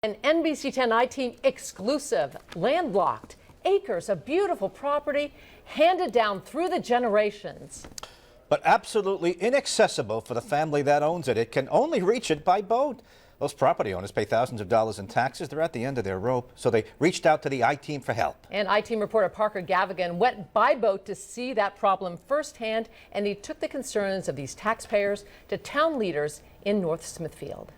An NBC 10 I-Team exclusive, Landlocked, acres of beautiful property handed down through the generations. But absolutely inaccessible for the family that owns it. It can only reach it by boat. Those property owners pay thousands of dollars in taxes. They're at the end of their rope, so they reached out to the I-Team for help. And I-Team reporter Parker Gavigan went by boat to see that problem firsthand, and he took the concerns of these taxpayers to town leaders in North Smithfield.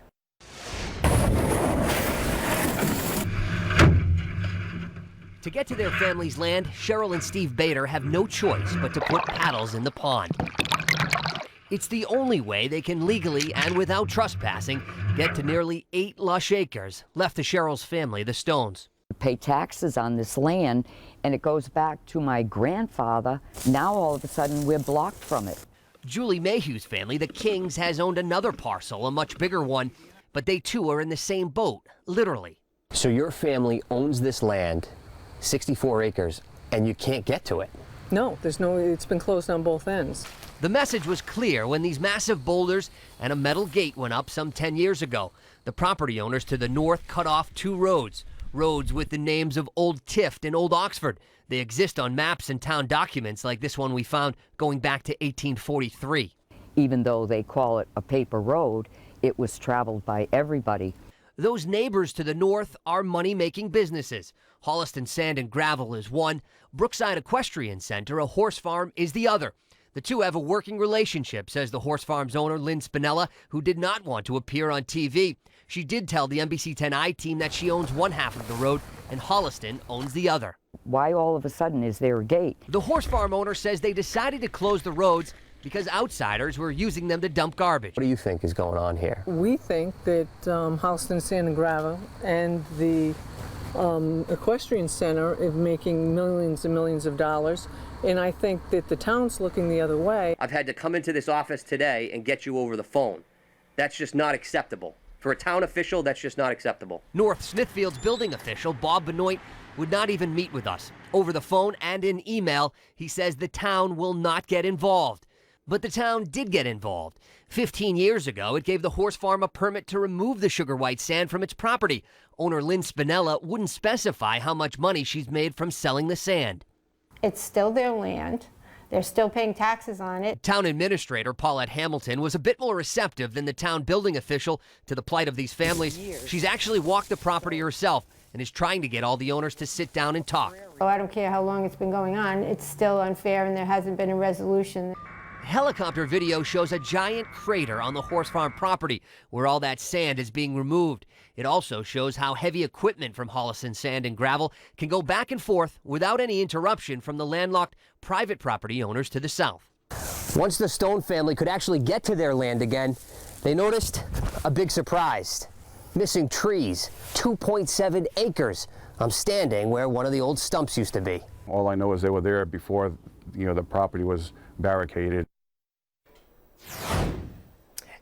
To get to their family's land, Cheryl and Steve Bader have no choice but to put paddles in the pond. It's the only way they can legally and without trespassing get to nearly 8 lush acres left to Cheryl's family, the Stones. Pay taxes on this land, and it goes back to my grandfather. Now all of a sudden we're blocked from it. Julie Mayhew's family, the Kings, has owned another parcel, a much bigger one, but they too are in the same boat, literally. So your family owns this land, 64 acres, and you can't get to it? No, it's been closed on both ends. The message was clear when these massive boulders and a metal gate went up some 10 years ago. The property owners to the north cut off 2 roads with the names of Old Tift and Old Oxford. They exist on maps and town documents like this one we found going back to 1843. Even though they call it a paper road, it was traveled by everybody. Those neighbors to the north are money-making businesses. Holliston Sand and Gravel is one. Brookside Equestrian Center, a horse farm, is the other. The two have a working relationship, says the horse farm's owner, Lynn Spinella, who did not want to appear on TV. She did tell the NBC 10 I-Team that she owns one half of the road and Holliston owns the other. Why all of a sudden is there a gate? The horse farm owner says they decided to close the roads because outsiders were using them to dump garbage. What do you think is going on here? We think that Holliston Sand and Gravel and the Equestrian Center is making millions and millions of dollars, and I think that the town's looking the other way. I've had to come into this office today and get you over the phone. That's just not acceptable. For a town official, that's just not acceptable. North Smithfield's building official, Bob Benoit, would not even meet with us. Over the phone and in email, he says the town will not get involved. But the town did get involved. 15 years ago, it gave the horse farm a permit to remove the sugar white sand from its property. Owner Lynn Spinella wouldn't specify how much money she's made from selling the sand. It's still their land. They're still paying taxes on it. Town administrator Paulette Hamilton was a bit more receptive than the town building official to the plight of these families. She's actually walked the property herself and is trying to get all the owners to sit down and talk. Oh, I don't care how long it's been going on. It's still unfair and there hasn't been a resolution. Helicopter video shows a giant crater on the horse farm property where all that sand is being removed. It also shows how heavy equipment from Holliston Sand and Gravel can go back and forth without any interruption from the landlocked private property owners to the south. Once the Stone family could actually get to their land again, they noticed a big surprise. Missing trees, 2.7 acres. I'm standing where one of the old stumps used to be. All I know is they were there before, the property was barricaded.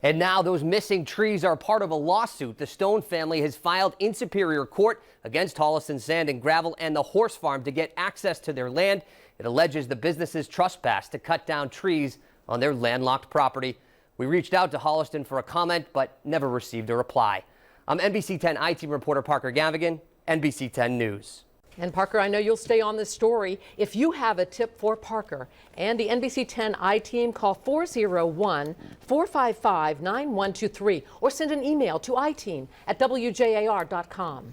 And now those missing trees are part of a lawsuit the Stone family has filed in Superior Court against Holliston Sand and Gravel and the horse farm to get access to their land. It alleges the businesses trespassed to cut down trees on their landlocked property. We reached out to Holliston for a comment, but never received a reply. I'm NBC 10 I-Team reporter Parker Gavigan, NBC 10 News. And Parker, I know you'll stay on this story. If you have a tip for Parker and the NBC 10 I-Team, call 401-455-9123 or send an email to iteam@WJAR.com.